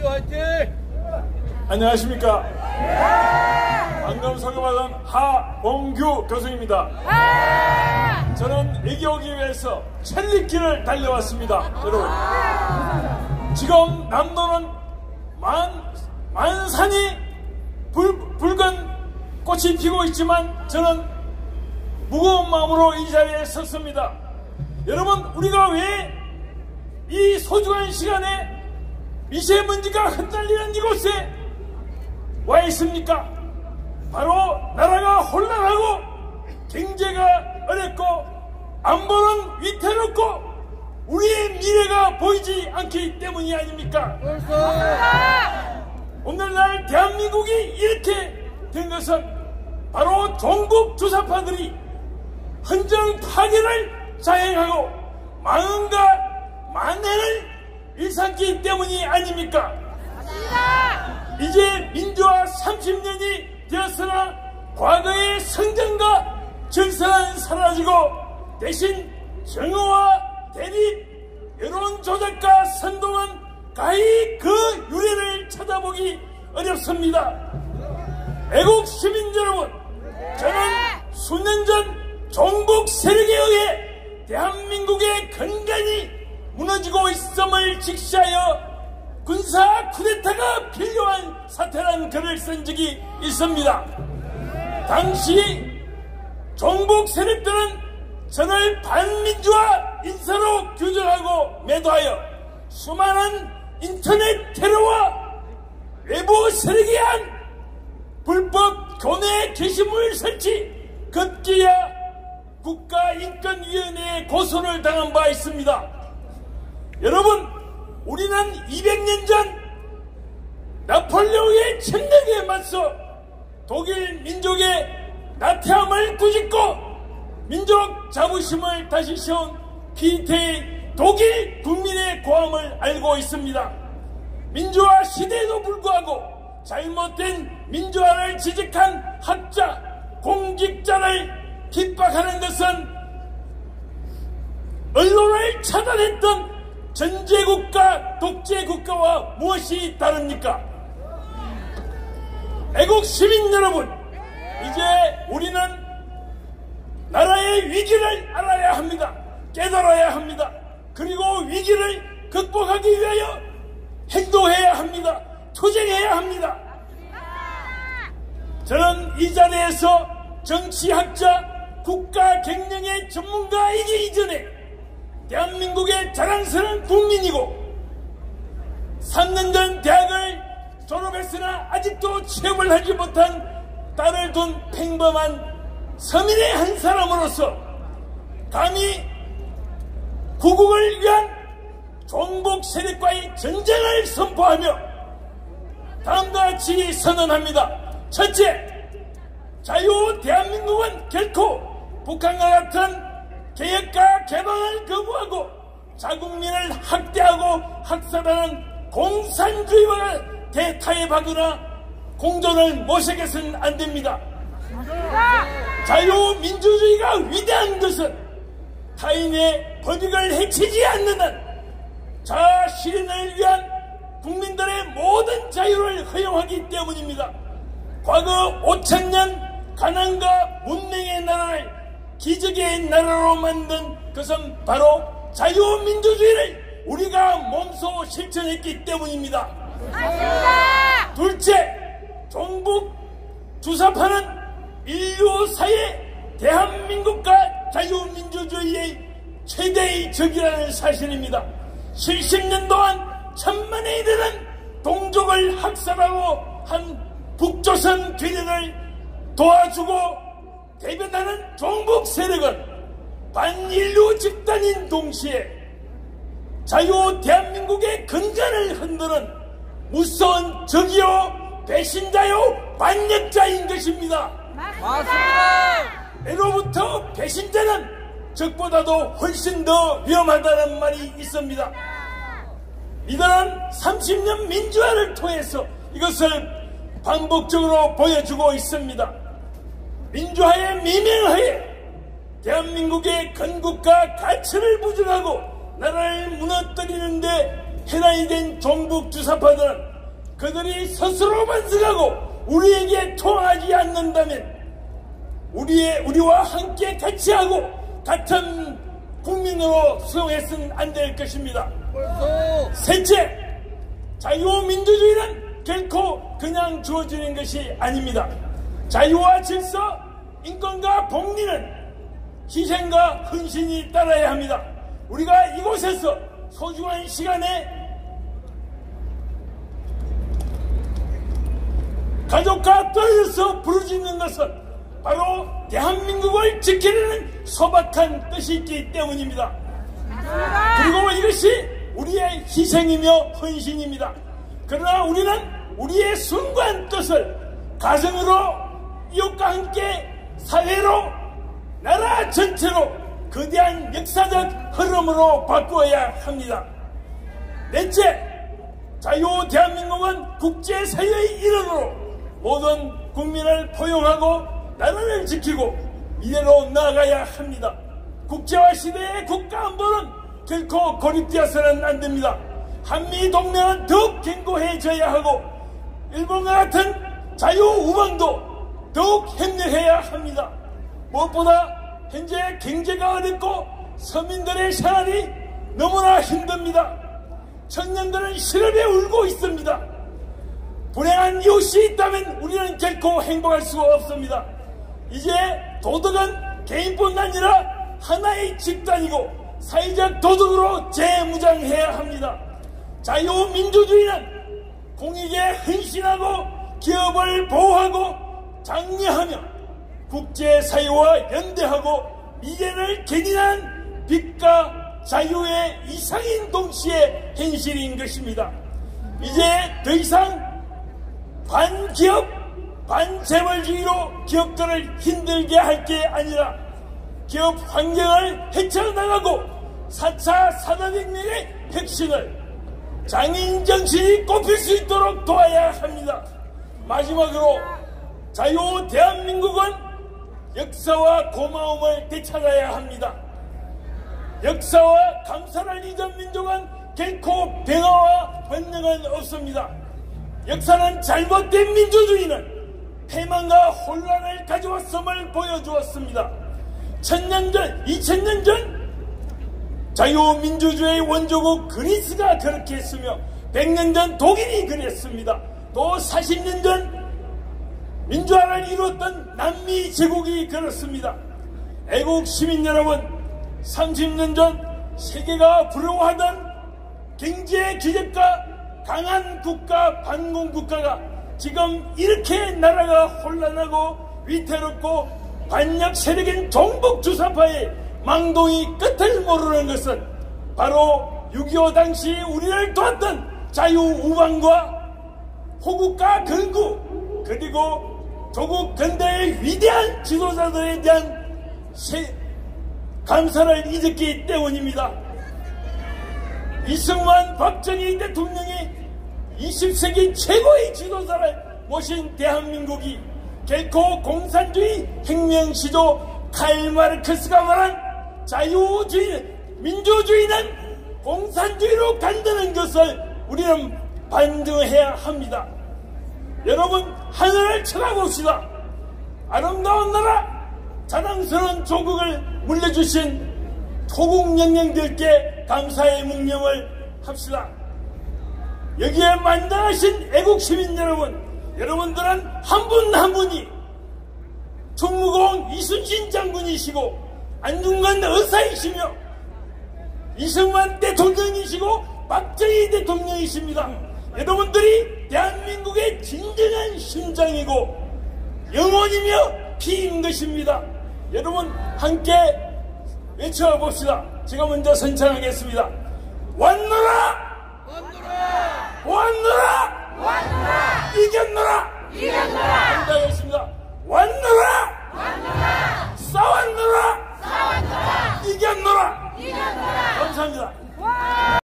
민주 화이팅! 안녕하십니까. 방금 소개받은 하봉규 교수입니다. 저는 여기 오기 위해서 천리길을 달려왔습니다. 여러분, 지금 남도는 만산이 붉은 꽃이 피고 있지만 저는 무거운 마음으로 이 자리에 섰습니다. 여러분, 우리가 왜 이 소중한 시간에 미세먼지가 흩날리는 이곳에 와 있습니까? 바로 나라가 혼란하고 경제가 어렵고 안보는 위태롭고 우리의 미래가 보이지 않기 때문이 아닙니까? 오늘날 대한민국이 이렇게 된 것은 바로 종북 주사파들이 헌정 파괴를 자행하고 망언과 만해를 일삼기 때문이 아닙니까? 이제 민주화 30년이 되었으나 과거의 성장과 정서는 사라지고 대신 정오와 대립, 여론 조작과 선동은 가히 그 유래를 찾아보기 어렵습니다. 애국 시민 여러분, 저는 수년 전 종북 세력에 의해 대한민국의 근간이 무너지고 있음을 직시하여 군사 쿠데타가 필요한 사태라는 글을 쓴 적이 있습니다. 당시 종북 세력들은 저를 반민주화 인사로 규정하고 매도하여 수많은 인터넷 테러와 외부 세력에 의한 불법 교내 게시물 설치, 급기야 국가인권위원회에 고소를 당한 바 있습니다. 여러분, 우리는 200년 전 나폴레옹의 침략에 맞서 독일 민족의 나태함을 꾸짖고 민족 자부심을 다시 세운 피태의 독일 국민의 고함을 알고 있습니다. 민주화 시대에도 불구하고 잘못된 민주화를 지적한 학자, 공직자를 핍박하는 것은 언론을 차단했던 전제국가, 독재국가와 무엇이 다릅니까? 애국 시민 여러분, 이제 우리는 나라의 위기를 알아야 합니다. 깨달아야 합니다. 그리고 위기를 극복하기 위하여 행동해야 합니다. 투쟁해야 합니다. 저는 이 자리에서 정치학자, 국가 경영의 전문가이기 이전에 대한민국의 자랑스러운 국민이고 3년 전 대학을 졸업했으나 아직도 취업을 하지 못한 딸을 둔 평범한 서민의 한 사람으로서 감히 구국을 위한 종북 세력과의 전쟁을 선포하며 다음과 같이 선언합니다. 첫째, 자유 대한민국은 결코 북한과 같은 개혁과 개방을 거부하고 자국민을 학대하고 학살하는 공산주의와 대타협하거나 공존을 모색해서는 안 됩니다. 자유민주주의가 위대한 것은 타인의 법익을 해치지 않는 한 자아실현을 위한 국민들의 모든 자유를 허용하기 때문입니다. 과거 5000년 가난과 문명의 나라를 기적의 나라로 만든 것은 바로 자유민주주의를 우리가 몸소 실천했기 때문입니다. 맞습니다. 둘째, 종북 주사파는 인류사의 대한민국과 자유민주주의의 최대의 적이라는 사실입니다. 70년 동안 1000만에 이르는 동족을 학살하고 한 북조선 괴력을 도와주고 대변하는 종북 세력은 반인류 집단인 동시에 자유 대한민국의 근간을 흔드는 무서운 적이요, 배신자요, 반역자인 것입니다. 맞습니다. 애로부터 배신자는 적보다도 훨씬 더 위험하다는 말이 있습니다. 이들은 30년 민주화를 통해서 이것을 반복적으로 보여주고 있습니다. 민주화의 미명하에 대한민국의 건국과 가치를 부정하고 나라를 무너뜨리는데 해당이 된 종북 주사파들은 그들이 스스로 반성하고 우리에게 통하지 않는다면 우리와 함께 같이 하고 같은 국민으로 수용해서는 안 될 것입니다. 셋째, 자유민주주의는 결코 그냥 주어지는 것이 아닙니다. 자유와 질서, 인권과 복리는 희생과 헌신이 따라야 합니다. 우리가 이곳에서 소중한 시간에 가족과 떨어져서 부르짖는 것은 바로 대한민국을 지키려는 소박한 뜻이 있기 때문입니다. 그리고 이것이 우리의 희생이며 헌신입니다. 그러나 우리는 우리의 순수한 뜻을 가정으로, 이웃과 함께, 사회로, 나라 전체로 거대한 역사적 흐름으로 바꾸어야 합니다. 넷째, 자유 대한민국은 국제사회의 일원으로 모든 국민을 포용하고 나라를 지키고 미래로 나아가야 합니다. 국제화 시대의 국가안보는 결코 고립되어서는 안 됩니다. 한미동맹은 더욱 견고해져야 하고 일본과 같은 자유우방도 더욱 협력해야 합니다. 무엇보다 현재 경제가 어렵고 서민들의 생활이 너무나 힘듭니다. 청년들은 실업에 울고 있습니다. 불행한 이웃이 있다면 우리는 결코 행복할 수가 없습니다. 이제 도덕은 개인뿐 아니라 하나의 집단이고 사회적 도덕으로 재무장해야 합니다. 자유민주주의는 공익에 헌신하고 기업을 보호하고 장려하며 국제사회와 연대하고 미래를 견인한 빛과 자유의 이상인 동시에 현실인 것입니다. 이제 더 이상 반기업, 반재벌주의로 기업들을 힘들게 할 게 아니라 기업 환경을 헤쳐나가고 4차 산업혁명의 혁신을 장인 정신이 꼽힐 수 있도록 도와야 합니다. 마지막으로 자유 대한민국은 역사와 고마움을 되찾아야 합니다. 역사와 감사를 잊은 민족은 결코 평화와 번영은 없습니다. 역사는 잘못된 민주주의는 패망과 혼란을 가져왔음을 보여주었습니다. 1000년 전, 2000년 전 자유민주주의의 원조국 그리스가 그렇게 했으며 100년 전 독일이 그랬습니다. 또 40년 전 민주화를 이루었던 남미 제국이 그렇습니다. 애국 시민 여러분, 30년 전 세계가 부러워하던 경제 기적과 강한 국가, 반공 국가가 지금 이렇게 나라가 혼란하고 위태롭고 반역 세력인 종북 주사파의 망동이 끝을 모르는 것은 바로 6.25 당시 우리를 도왔던 자유우방과 호국과 건국, 그리고 조국 근대의 위대한 지도자들에 대한 감사를 잊었기 때문입니다. 이승만, 박정희 대통령이 20세기 최고의 지도자를 모신 대한민국이 결코 공산주의 혁명시조 칼마르크스가 말한 자유주의, 민주주의는 공산주의로 간다는 것을 우리는 반증해야 합니다. 여러분, 하늘을 쳐다봅시다. 아름다운 나라, 자랑스러운 조국을 물려주신 토국 영령들께 감사의 묵념을 합시다. 여기에 만나신 애국시민 여러분, 여러분들은 한 분 한 분이 충무공 이순신 장군이시고 안중근 의사이시며 이승만 대통령이시고 박정희 대통령이십니다. 여러분들이 대한민국의 진정한 심장이고 영혼이며 피인 것입니다. 여러분 함께 외쳐봅시다. 제가 먼저 선창하겠습니다. 왔노라! 왔노라! 왔노라! 왔노라!